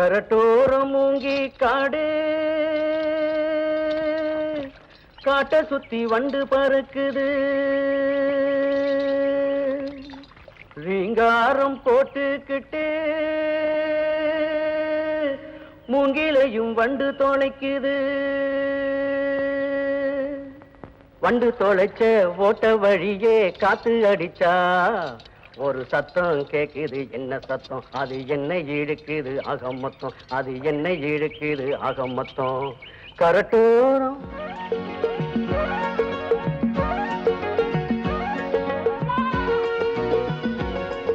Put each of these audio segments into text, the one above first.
கரட்டோரம் மூங்கி காடு காட்ட சுத்தி வண்டு பறக்குது ரீங்காரம் போட்டுக்கிட்டு மூங்கிலையும் வண்டு தொலைக்குது வண்டு தொலைச்ச ஓட்ட வழியே காத்து அடிச்சா ஒரு சத்தம் கேக்குது என்ன சத்தம் அது என்ன இழுக்குது அகம் மொத்தம் அது என்ன இழுக்குது அகம் மொத்தம் கரட்டோரம்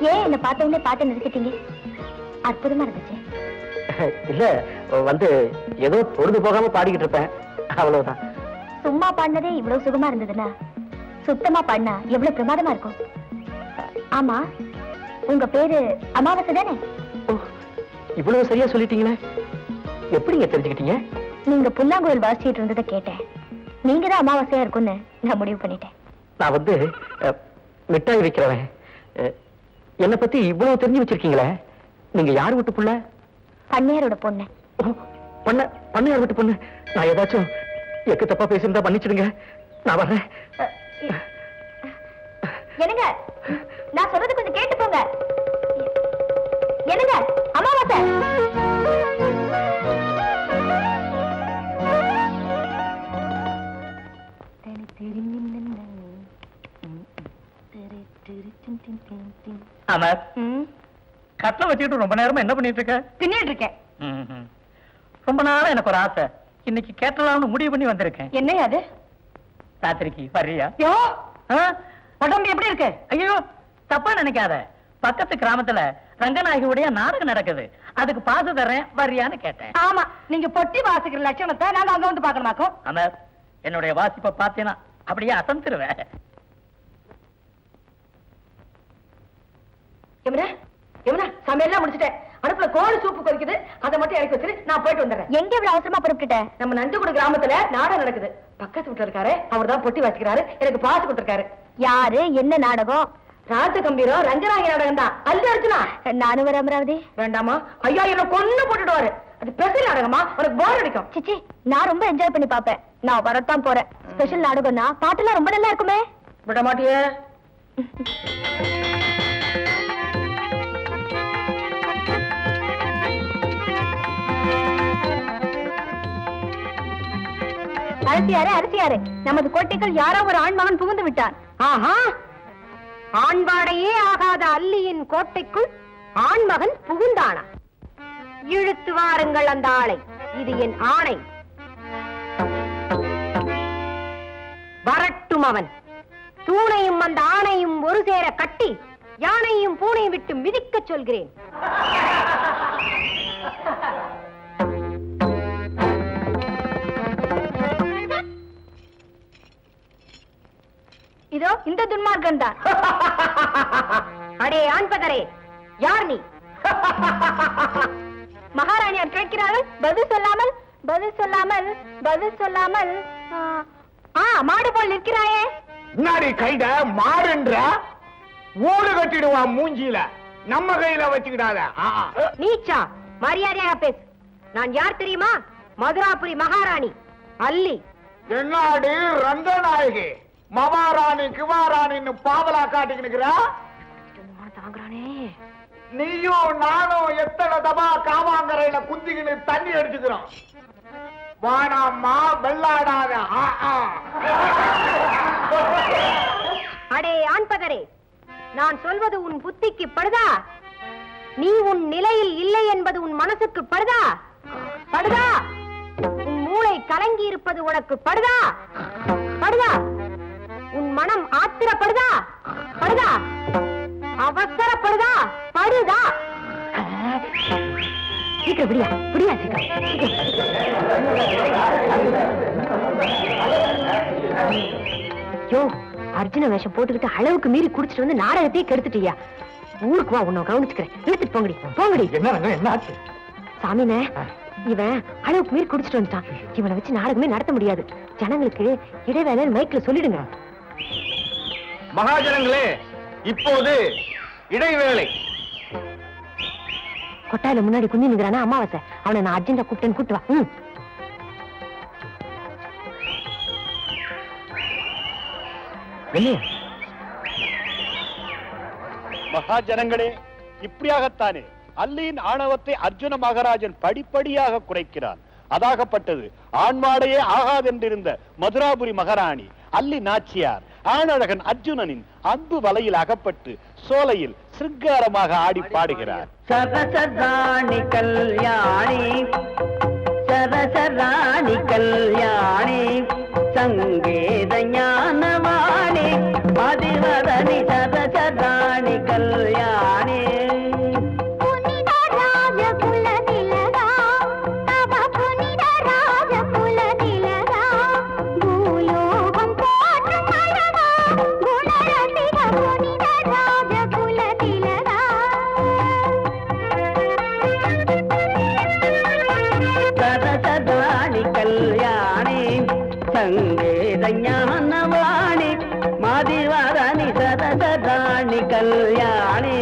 ஏன் என்ன பார்த்தவொடனே பாட்டு நிறுத்திட்டீங்க? அற்புதமா இருந்துச்சு. இல்ல வந்து ஏதோ பொழுது போகாம பாடிக்கிட்டு இருப்பேன் அவ்வளவுதான். சும்மா பாடினதே இவ்வளவு சுகமா இருந்ததுன்னா சுத்தமா பாடினா எவ்வளவு பிரமாதமா இருக்கும். ஆமா, உங்க பேரு அமாவாசை தானே? இவ்வளவு சரியா சொல்லிட்டீங்களே, எப்படிங்க தெரிஞ்சுக்கிட்டீங்க? நீங்க புல்லாங்குழல் வாசிச்சிட்டு இருந்ததை கேட்டேன். நீங்க தான் அமாவாசையா இருக்கும்னு நான் முடிவு பண்ணிட்டேன். நான் வந்து மிட்டாய் வைக்கிறவன். என்னை பத்தி இவ்வளவு தெரிஞ்சு வச்சிருக்கீங்களே, நீங்க யார் வீட்டு புள்ள? பண்ணையாரோட பொண்ணு. பண்ணையார் வீட்டு பொண்ணு. நான் ஏதாச்சும் எக்கு தப்பா பேசியிருந்தா மன்னிச்சிடுங்க, நான் வர்றேன். என்னங்க, நான் சொல்றது கொஞ்சம் கேட்டு போங்க. என்னங்க அமாவாசை, கட்டளை வச்சுக்கிட்டு ரொம்ப நேரமா என்ன பண்ணிட்டு இருக்க? தின்னிட்டு இருக்கேன். ரொம்ப நாளா எனக்கு ஒரு ஆசை, இன்னைக்கு கேட்டலாம்னு முடிவு பண்ணி வந்திருக்கேன். என்ன அது? ராத்திரிக்கு வர்றியா? உடம்பு எப்படி இருக்கு? ஐயோ தப்பா நினைக்காத, பக்கத்து கிராமத்துல ரங்கநாயகியுடைய நாடகம் நடக்குது, அதுக்கு பாசு தர்றேன், வர்றியான்னு கேட்டேன். ஆமா, நீங்க பொட்டி வாசிக்கிற லட்சணத்தை நாங்க அங்க வந்து பாக்கணுமாக்கோம். அமர், என்னுடைய வாசிப்பை பார்த்தேனா அப்படியே அசந்துருவேன். சமையல்லாம் முடிச்சுட்டேன். அடுப்புல கோழி சூப்பு கொதிக்குது, அதை மட்டும் இறக்கி வச்சிரு, நான் போயிட்டு வந்துடுறேன். எங்க இவ்வளவு அவசரமா புறப்பட்டுட்டேன்? நம்ம நஞ்சுகுடி கிராமத்துல நாடகம் நடக்குது, பக்கத்து வீட்டுல இருக்காரு, அவர் தான் பொட்டி வாசிக்கிறாரு, எனக்கு பாசு கொடுத்திருக்காரு. யாரு? என்ன நாடகம்? ராத்து கம்பீரம் ரங்கநாயகி நாடகம் தான். அல்லி அர்ஜுனா, நானும் வர. அமராவதி வேண்டாமா? ஐயா என்ன கொன்னு போட்டுடுவாரு. அது ஸ்பெஷல் நாடகமா, உனக்கு போர் அடிக்கும். சிச்சி, நான் ரொம்ப என்ஜாய் பண்ணி பாப்பேன். நான் வரத்தான் போறேன். ஸ்பெஷல் நாடகம்னா பாட்டுலாம் ரொம்ப நல்லா இருக்குமே. விட மாட்டியே? அரசியாரே, அரசியாரே, நமது கோட்டைக்குள் யாரோ ஒரு ஆண்மகன் புகுந்து விட்டான். ஆஹா, ஆண்பாடையே ஆகாத அல்லியின் கோட்டைக்குள் ஆண்மகன் புகுந்தானா? இழுத்து வாருங்கள் அந்த ஆளை, இது என் ஆணை. வரட்டும் அவன். தூணையும் அந்த ஆணையும் ஒரு சேர கட்டி யானையும் பூனையும் விட்டு மிதிக்க சொல்கிறேன். இதோ இந்த துன்மார்க்கன் தான். அடே ஆண்பதரே, யார் நீ? மகாராணியார் கேட்கிறார்கள், பதில் சொல்லாமல் பதில் சொல்லாமல் பதில் சொல்லாமல் மாடு போல் நிற்கிறாயே. முன்னாடி கைட மாறுன்ற ஓடு கட்டிடுவான் மூஞ்சியில, நம்ம கையில வச்சுக்கிடாத. நீச்சா, மரியாதையாக பேசு. நான் யார் தெரியுமா? மதுராபுரி மகாராணி அல்லி. என்னாடு ரங்கநாயகி மகாராணி கிவாராணின்னு பாவலா காட்டிக்கிட்டு தாங்குறானே. நீயும் நானும் எத்தனை தபா காவாங்கரையில குந்திக்கின்னு தண்ணி அடிச்சுக்கிறோம். வானாம்மா வெள்ளாடாத. அடே ஆண்பதரே, நான் சொல்வது உன் புத்திக்கு படுதா? நீ உன் நிலையில் இல்லை என்பது உன் மனசுக்கு படுதா? படுதா? உன் மூளை கலங்கி இருப்பது உனக்கு படுதா? படுதா? உன் மனம் ஆத்திரப்படுதா? படுதா? அவசரப்படுதா? படுதா? சீக்கிரம் விடியா, விடியா யோ, அர்ஜுன வேஷம் போட்டுக்கிட்டு அளவுக்கு மீறி குடிச்சிட்டு வந்து நாடகத்தையே கெடுத்துட்டியா? ஊருக்கு வா, உன்னை கவனிச்சுக்கிறேன். இழுத்துட்டு போங்கடி, போங்கடி. என்ன ஆச்சு? சாமினே, இவன் அளவுக்கு மீறி குடிச்சிட்டு வந்துட்டான். இவனை வச்சு நாடகமே நடத்த முடியாது. ஜனங்களுக்கு இடைவேளை மைக்ல சொல்லிடுங்க. மகாஜனங்களே, இப்போது இடைவேளை. கொட்டாயில முன்னாடி குந்தி நிக்கிறானா அமாவாசை, அவனை நான் அர்ஜென்டா கூப்பிட்டேன்னு கூட்டு வா. மகாஜனங்களே, இப்படியாகத்தானே அல்லியின் ஆணவத்தை அர்ஜுன மகாராஜன் படிப்படியாக குறைக்கிறான். அதாகப்பட்டது ஆண்மாடையே ஆகாதென்றிருந்த மதுராபுரி மகாராணி அல்லி நாச்சியார் ஆணழகன் அர்ஜுனனின் அன்பு வலையில் அகப்பட்டு சோலையில் சிருங்காரமாக ஆடி பாடுகிறார். சரசராணி கல்யாணி சரசராணி கல்யாணி சங்கீத ஞானவாணி மதிவதனி சரசராணி கல்யாணி சங்கீத ஞானவாணி மதிவதனி சரசராணி கல்யாணி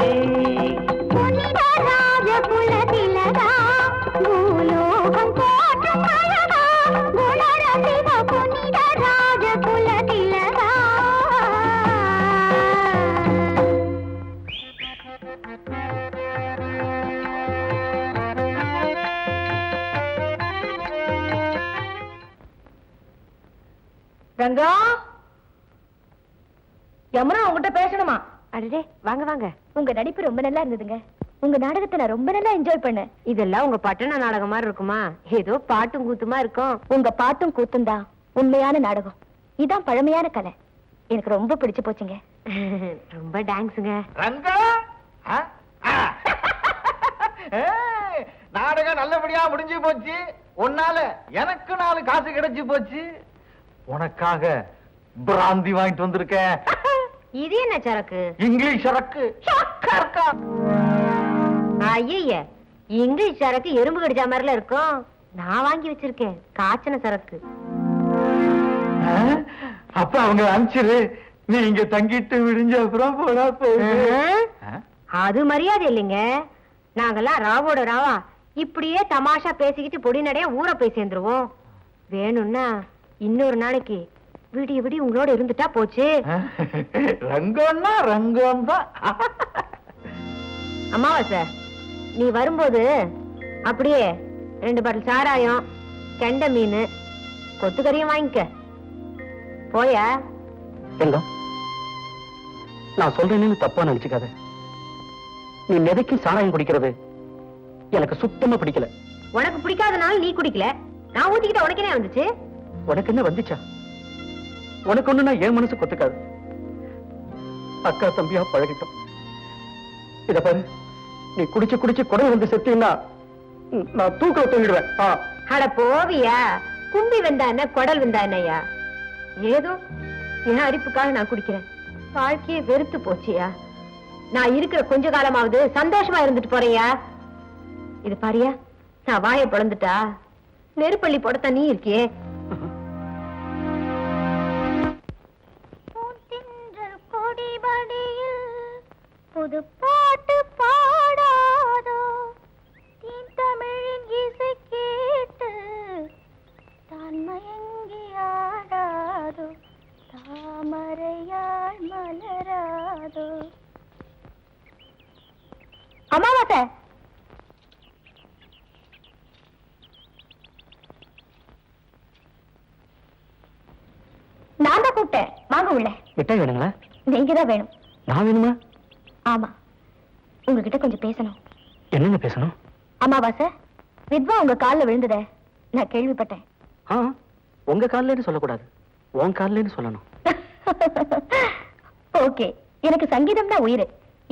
ரங்கா, யமுனா உங்ககிட்ட பேசணுமா? அடடே, வாங்க வாங்க. உங்க நடிப்பு ரொம்ப நல்லா இருந்ததுங்க. உங்க நாடகத்தை நான் ரொம்ப நல்லா என்ஜாய் பண்ணேன். இதெல்லாம் உங்க பட்டண நாடகம் மாதிரி இருக்குமா? ஏதோ பாட்டும் கூத்துமா இருக்கும். உங்க பாட்டும் கூத்தும் தான் உண்மையான நாடகம். இதான் பழமையான கலை. எனக்கு ரொம்ப பிடிச்சு போச்சுங்க. ரொம்ப டாங்க்ஸுங்க. ரங்கா, நாடகம் நல்லபடியா முடிஞ்சு போச்சு. உன்னால எனக்கு 4 காசு கிடைச்சு போச்சு. உனக்காக பிராந்தி வாங்கிட்டு வந்திருக்கேன். இது என்ன சரக்கு? இங்கிலீஷ் சரக்கு. ஐய, இங்கிலீஷ் சரக்கு எறும்பு கடிச்ச மாதிரில இருக்கும். நான் வாங்கி வச்சிருக்கேன் காய்ச்சன சரக்கு. அப்ப அவங்க அனுப்பிச்சிரு, நீ இங்க தங்கிட்டு விடிஞ்ச அப்புறம் போனா அது மரியாதை இல்லைங்க. நாங்கெல்லாம் ராவோட ராவா இப்படியே தமாஷா பேசிக்கிட்டு பொடி நடைய ஊற போய் சேர்ந்துருவோம். வேணும்னா இன்னொரு நாளைக்கு விடிய விடிய உங்களோட இருந்துட்டா போச்சு. ரங்கம்னா ரங்கம் தான். அமாவாசை, நீ வரும்போது அப்படியே 2 பாட்டில் சாராயம், கெண்டை மீன், கொத்துக்கறியும் வாங்கிக்க. போயா? நான் சொல்றேன்னு தப்பா நினைச்சுக்காத. நீ நெதைக்கு சாராயம் குடிக்கிறது எனக்கு சுத்தமா பிடிக்கல. உனக்கு பிடிக்காதனால நீ குடிக்கல, நான் ஊத்திக்கிட்ட உனக்கு என்ன வந்துச்சு? உனக்கு என்ன வந்துச்சா? உனக்கு ஒண்ணுனா என் மனசு கொத்துக்காது. அக்கா தம்பியா பழகிட்டோம். இத பாரு, நீ குடிச்சு குடிச்சு குடல் வந்து செத்தீன்னா நான் தூக்க தூங்கிடுவேன். அட போவியா? கும்பி வந்தா என்ன, குடல் வந்தா என்னையா? ஏதோ என் அரிப்புக்காக நான் குடிக்கிறேன். வாழ்க்கையே வெறுத்து போச்சியா. நான் இருக்கிற கொஞ்ச காலமாவது சந்தோஷமா இருந்துட்டு போறியா? இது பாரியா, நான் வாயை பொழந்துட்டா நெருப்பள்ளி போடத்தான் நீ இருக்கியே. புது பாட்டு பாடாதோ, தமிழின் இசை கேட்டு தான் மயங்கி ஆடாதோ, தாமரையால் மலராதோ. அமாவாசை, நான் தான் கூப்பிட்டேன். வாங்க உள்ள. மிட்டாய் வேணுங்களா? நீங்க தான் வேணும். நான் வேணுமா? ஆமா, உங்ககிட்ட கொஞ்சம் பேசணும். என்னங்க பேசணும்? அமாவாசை, வித்வா உங்க கால்ல விழுந்தத நான் கேள்விப்பட்டேன். உங்க கால்லன்னு சொல்லக்கூடாது, உன் கால்லன்னு சொல்லணும். ஓகே, எனக்கு சங்கீதம் தான் உயிர்.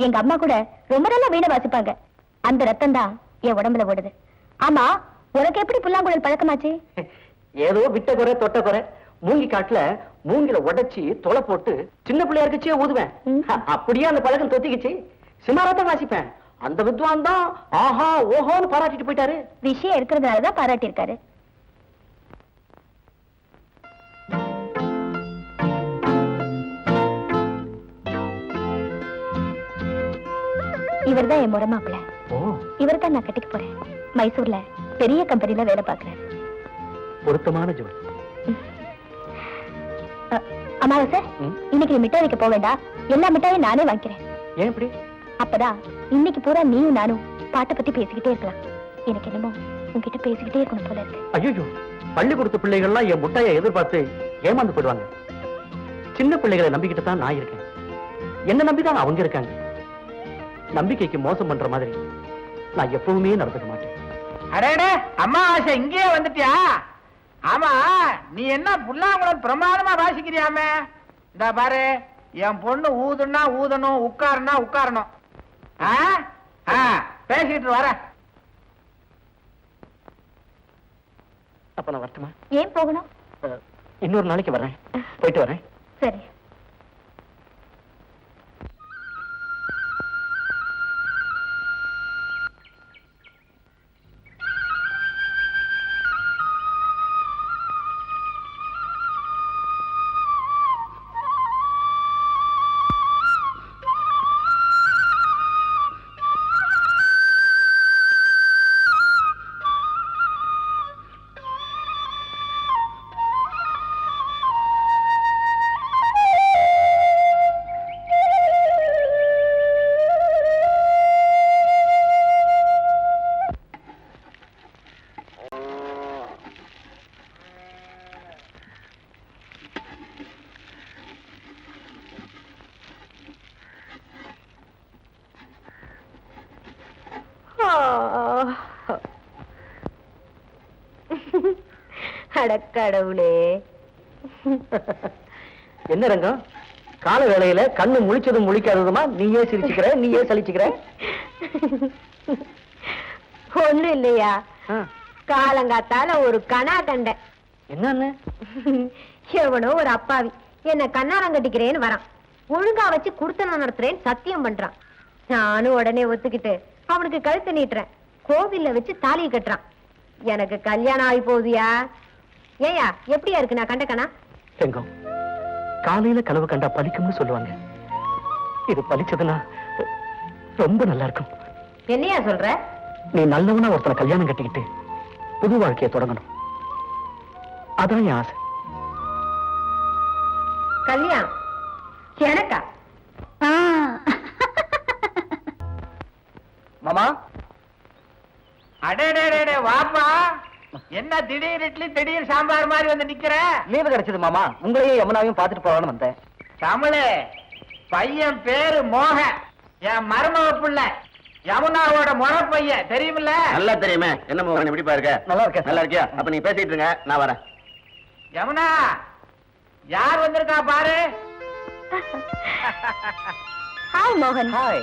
எங்க அம்மா கூட ரொம்ப நல்லா வீணை வாசிப்பாங்க. அந்த ரத்தம் தான் என் உடம்புல ஓடுது. ஆமா, உனக்கு எப்படி புல்லாங்குழல் பழக்கமாச்சு? ஏதோ விட்ட குறை தொட்ட குறை. மூங்கி காட்டுல மூங்கில உடைச்சி தொலை போட்டு சின்ன பிள்ளையா இருக்குச்சே ஊதுவேன். அப்படியே அந்த பழக்கம் தொத்திக்குச்சு. சிமாரத்தான் வாசிப்பேன். அந்த வித்வான் தான் ஆஹா ஓஹோன்னு பாராட்டிட்டு போயிட்டாரு. விஷயம் இருக்கிறதுனாலதான் பாராட்டி இருக்காரு. இவர்தான் என் முறை மாப்பிள்ளை. ஓ, இவர் தான் நான் கட்டிக்க போறேன். மைசூர்ல பெரிய கம்பெனில வேலை பார்க்கறாரு. பொருத்தமான ஜோடி. அமாவாசை, இன்னைக்கு நீ மிட்டாய் வைக்க போக வேண்டாம். எல்லா மிட்டாயும் நானே வாங்கிக்கிறேன். ஏன் இப்படி? அப்பதான் இன்னைக்கு பூரா நீயும் நானும் பாட்டை பத்தி பேசிக்கிட்டே இருக்கலாம். எனக்கு என்னமோ உன்கிட்ட பேசிக்கிட்டே இருக்கணும் போல இருக்கு. ஐயோ, பள்ளிக்கூடத்து பிள்ளைகள்லாம் என் முட்டாயை எதிர்பார்த்து ஏமாந்து போயிடுவாங்க. சின்ன பிள்ளைகளை நம்பிக்கிட்டு தான் நான் இருக்கேன். என்ன நம்பிதான் அவங்க இருக்காங்க. நம்பிக்கைக்கு மோசம் பண்ற மாதிரி நான் எப்பவுமே நடந்துக்க மாட்டேன். அடே, அம்மாவாசை இங்கேயே வந்துட்டியா? ஆமா, நீ என்ன புல்லாங்குளம் பிரமாதமா வாசிக்கிறியாமே. இந்த பாரு, என் பொண்ணு ஊதுன்னா ஊதணும், உட்காருன்னா உட்காரணும். பேசிட்டு வர. அப்ப நான் வரட்டுமா? ஏன் போகணும்? இன்னொரு நாளைக்கு வரேன். போயிட்டு வரேன். சரி. அடக்கடவுளே, என்ன ரங்கம், கால வேளையில கண்ணு முழிச்சதும் முழிக்காததுமா நீயே சிரிச்சுக்கிற, நீயே சலிச்சுக்கிற? ஒண்ணு இல்லையா, காலங்காத்தால ஒரு கனா கண்டேன். என்னன்னு? எவனோ ஒரு அப்பாவி என்ன கண்ணாரம் கட்டிக்கிறேன்னு வரான். ஒழுங்கா வச்சு குடுத்தனம் நடத்துறேன்னு சத்தியம் பண்றான். நானும் உடனே ஒத்துக்கிட்டு அவனுக்கு கழுத்து நீட்டுறேன். கோவில்ல வச்சு தாலி கட்டுறான். எனக்கு கல்யாணம் ஆகி போகுதியா? ஏயா, எப்படியா இருக்கு நான் கண்ட கணா? செங்கம், காலையில கனவு கண்டா பலிக்கும்னு சொல்லுவாங்க. இது பலிச்சதுன்னா ரொம்ப நல்லா இருக்கும். என்னையா சொல்ற? நீ நல்லவனா ஒருத்தனை கல்யாணம் கட்டிக்கிட்டு புது வாழ்க்கையை தொடங்கணும். அதான் என் ஆசை. கல்யாணம் எனக்கா? மாமா, அடே வாப்பா, என்ன திடீர் இட்லி திடீர் சாம்பார் மாதிரி வந்து நிக்கிற? லீவு கிடைச்சது மாமா, உங்களையும் யமுனாவையும் பார்த்துட்டு போகலான்னு வந்தேன். தமிழே, பையன் பேரு மோக, என் மருமக பிள்ளை, யமுனாவோட முறை பையன், தெரியுமில்ல? நல்லா தெரியுமே. என்ன மோகன் எப்படி பாருங்க? நல்லா இருக்கேன். நல்லா இருக்கியா? அப்ப நீ பேசிட்டு இருங்க, நான் வரேன். யமுனா, யார் வந்திருக்கா பாரு. ஹாய் மோகன். ஹாய்.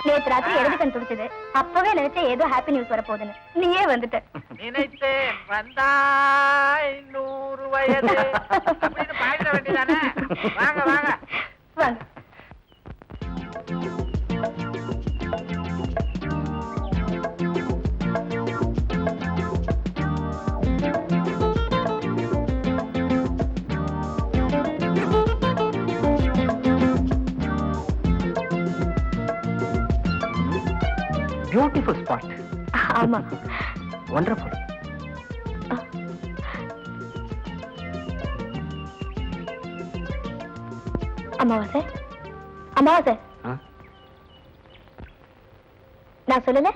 நேற்று ராத்திரி எழுதி கண்டுபிடிச்சது. அப்பவே நினைச்சேன் ஏதோ ஹாப்பி நியூஸ் வர போகுதுன்னு. நீயே வந்துட்ட. நினைத்தேன் வந்தாய் 100 வயது அப்படின்னு பாடிட வேண்டியதானே? வாங்க வாங்க வாங்க. Beautiful spot. ஆமா, வண்டர்ஃபுல். அமாவாசை, அமாவாசை, நான் சொல்லல?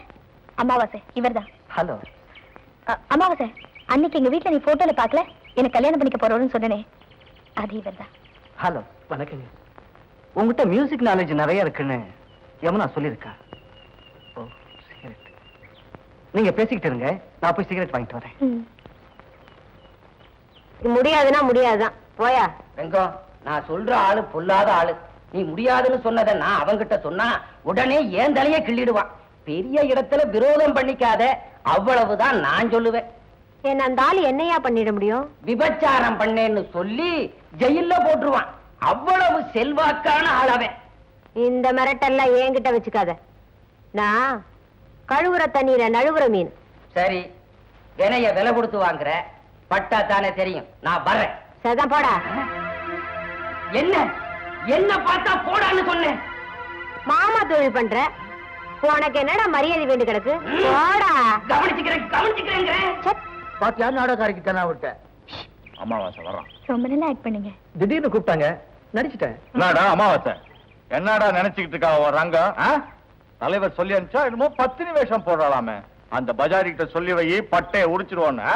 அமாவாசை இவர்தான். ஹலோ. அமாவாசை, அன்னைக்கு எங்க வீட்டுல நீ போட்டோல பாக்கல, எனக்கு கல்யாணம் பண்ணிக்க போறோம்னு சொன்னனே, அது இவர்தான். ஹலோ, வணக்கங்க. உங்ககிட்ட மியூசிக் நாலேஜ் நிறைய இருக்குன்னு யமுனா சொல்லியிருக்கா. ஓ, சிகரெட். நீங்க பேசிக்கிட்டு இருங்க, நான் போய் சிகரெட் வாங்கிட்டு வரேன். முடியாதுன்னா முடியாதுதான், போயா. வெங்கம், நான் சொல்ற ஆளு பொல்லாத ஆளு. நீ முடியாதுன்னு சொன்னதை நான் அவங்கிட்ட சொன்னா உடனே ஏன் தலையே கிள்ளிடுவான். பெரிய இடத்துல விரோதம் பண்ணிக்காத, அவ்வளவுதான் நான் சொல்லுவேன். என்ன அந்த ஆளு என்னையா பண்ணிட முடியும்? விபச்சாரம் பண்ணேன்னு சொல்லி ஜெயில்ல போட்டுருவான். அவ்வளவு செல்வாக்கான ஆளவன். இந்த மிரட்டெல்லாம் என்கிட்ட வச்சுக்காத. நான் கழுவுற தண்ணீரை நழுவுற மீன். சரி, வினைய விலை கொடுத்து வாங்குற, பட்டா தானே தெரியும். நான் வர்றேன். சரிதான், போடா. என்ன என்ன பார்த்தா போடான்னு சொன்னேன். மாமா தொழில் பண்ற, உனக்கு என்னடா மரியாதை வேண்டி கிடக்கு போடா. கவனிச்சுக்கிறேன் பாத்தியா நாடகாரிக்கு தானே விட்ட. அமாவாசை வர்றான். ரொம்ப நல்லா ஆக்ட் பண்ணீங்க. திடீர்னு கூப்பிட்டாங்க, நடிச்சிட்டேன். என்னடா அமாவாசை, என்னடா நினைச்சுக்கிட்டு இருக்கா வர்றாங்க? தலைவர் சொல்லி அனுப்பிச்சா என்னமோ பத்தினி வேஷம் போடுறாளாமே. அந்த பஜாரிகிட்ட சொல்லி வை, பட்டையை உரிச்சிருவோன்னு.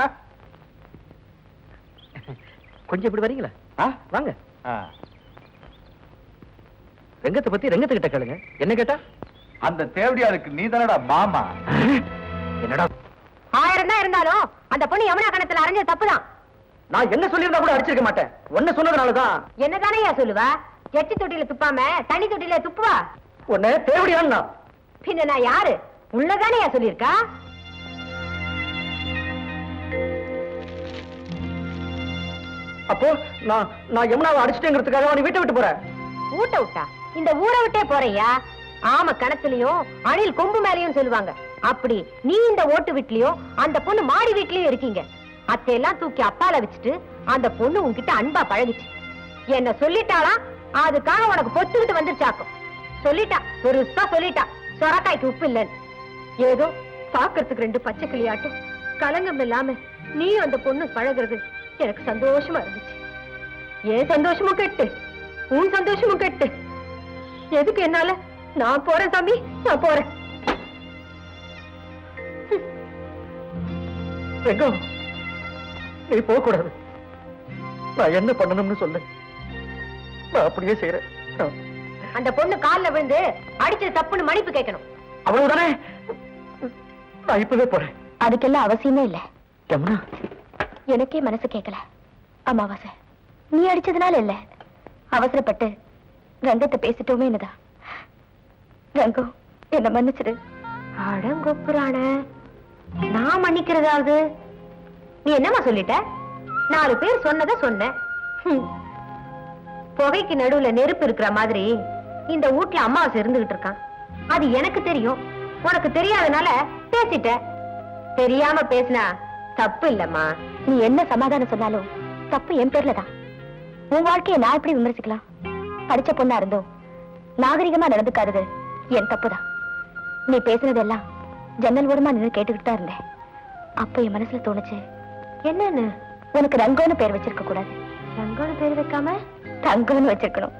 கொஞ்சம் இப்படி வரீங்களா? வாங்க. ரங்கத்தை பத்தி ரங்கத்துக்கிட்ட கேளுங்க. என்ன கேட்டா? அந்த தேவடியாருக்கு நீ தானடா மாமா. என்னடா 1000 தான் இருந்தாலும் அந்த பொண்ணு யமுனா கணத்துல அரைஞ்சது தப்புதான். நான் என்ன சொல்லியிருந்தா கூட அடிச்சிருக்க மாட்டேன். ஒன்னு சொன்னதுனாலதான். என்னதானே சொல்லுவா? எட்டி தொட்டில துப்பாம தனி தொட்டில துப்புவா. உன்னை தேவடியான்னா பின்ன நான் யாரு? உள்ளதானே சொல்லியிருக்கா? அப்போ நான் யமுனாவை அடிச்சிட்டேங்கிறதுக்காக நீ வீட்டை விட்டு போறேன். ஊட்ட விட்டா இந்த ஊரை விட்டே போறையா? ஆம கணத்துலயும் அணில் கொம்பு மேலயும் சொல்லுவாங்க. அப்படி நீ இந்த ஓட்டு வீட்லயும் அந்த பொண்ணு மாடி வீட்லயும் இருக்கீங்க. அத்தையெல்லாம் தூக்கி அப்பால வச்சுட்டு அந்த பொண்ணு உன்கிட்ட அன்பா பழகிச்சு. என்ன சொல்லிட்டாளா? அதுக்காக உனக்கு பொத்துக்கிட்டு வந்துருச்சாக்கும். சொல்லிட்டா, ஒரு சொல்லிட்டா சொரக்காய்க்கு உப்பு இல்லன்னு. ஏதோ பாக்குறதுக்கு 2 பச்சை கிளியாட்டும் கலங்கம் இல்லாம நீ அந்த பொண்ணு பழகுறது எனக்கு சந்தோஷமா இருந்துச்சு. ஏன் சந்தோஷமும் கெட்டு, உன் சந்தோஷமும் கெட்டு. எதுக்கு என்னால? நான் போறேன் சாமி, நான் போறேன். ரங்கம், நீ போக கூடாது. நான் என்ன பண்ணணும்னு சொல்லு, நான் அப்படியே செய்யறேன். அந்த பொண்ணு கால்ல விழுந்து அடிச்சது தப்புன்னு மன்னிப்பு கேட்கணும். அவ்வளவுதானே? நான் இப்பவே போறேன். அதுக்கெல்லாம் அவசியமே இல்ல. யமுனா, எனக்கே மனசு கேட்கல. அமாவாசை, நீ அடிச்சதுனால இல்ல, அவசரப்பட்டு ரங்கத்தை பேசிட்டோமே என்னதான். ரங்கம், என்ன மன்னிச்சிடு. அடங்கொப்புறான நான் மன்னிக்கிறதாவது? நீ என்னமா சொல்லிட்ட? 4 பேர் சொன்னதை சொன்ன. புகைக்கு நடுவுல நெருப்பு இருக்கிற மாதிரி இந்த வீட்ல அம்மாவாசை இருந்துகிட்டு இருக்கான். அது எனக்கு தெரியும், உனக்கு தெரியாதனால பேசிட்ட. தெரியாம பேசினா தப்பு இல்லம்மா. நீ என்ன சமாதானம் சொன்னாலும் தப்பு என் பேர்ல தான். உன் வாழ்க்கையை நான் எப்படி விமர்சிக்கலாம்? படிச்ச பொண்ணா இருந்தோம் நாகரிகமா நடந்துக்காதது என் தப்புதான். நீ பேசுனதெல்லாம் ஜன்னல் ஓரமா நின்று கேட்டுக்கிட்டு தான் இருந்தேன். அப்ப என் மனசுல தோணுச்சு, என்னன்னு? உனக்கு ரங்கோன்னு பேர் வச்சிருக்க கூடாது. ரங்கோன்னு பேர் வைக்காம தங்கம்னு வச்சிருக்கணும்.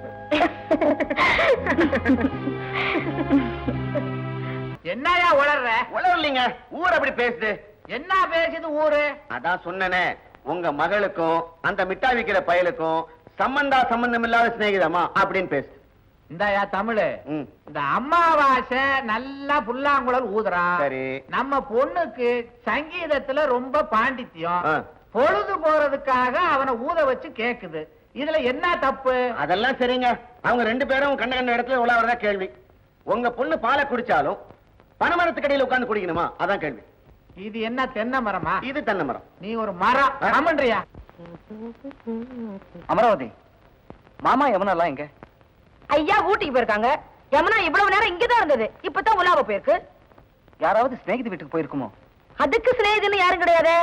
என்னயா உளர்ற? உளரலீங்க, ஊர் அப்படி பேசுது. என்ன பேசுது ஊரு? அதான் சொன்னனே, உங்க மகளுக்கும் அந்த மிட்டாய் விக்கிற பயலுக்கும் சம்பந்தம் இல்லாத சிநேகிதமா அப்படின்னு பேசு. இந்தாயா தமிழு, ம். இந்த அமாவாசை நல்லா புல்லாங்குழல் ஊதுறான். சரி. நம்ம பொண்ணுக்கு சங்கீதத்துல ரொம்ப பாண்டித்யம். ஆ. பொழுது போறதுக்காக அவனை ஊத வச்சு கேக்குது. இதுல என்ன தப்பு? அதெல்லாம் சரிங்க. அவங்க 2 பேரும் கண்ட இடத்துல உலாவறதா கேள்வி. உங்க பொண்ணு பாலை குடிச்சாலும் பனைமரத்துக்கடியில் உட்கார்ந்து குடிக்கணுமா? அதான் கேள்வி. இது என்ன தென்னை மரமா? இது தென்னை மரம். நீ ஒரு மரம் ஆமன்றியா? அமராவதி, மாமா யமுனா எல்லாம் எங்க? ஐயா ஊட்டிக்கு போயிருக்காங்க. யமுனா இவ்வளவு நேரம் இங்கதான் இருந்தது, இப்பதான் உலாவ போயிருக்கு. யாராவது சிநேகிதி வீட்டுக்கு போயிருக்குமோ? அதுக்கு சிநேகிதன்னு யாரும் கிடையாது.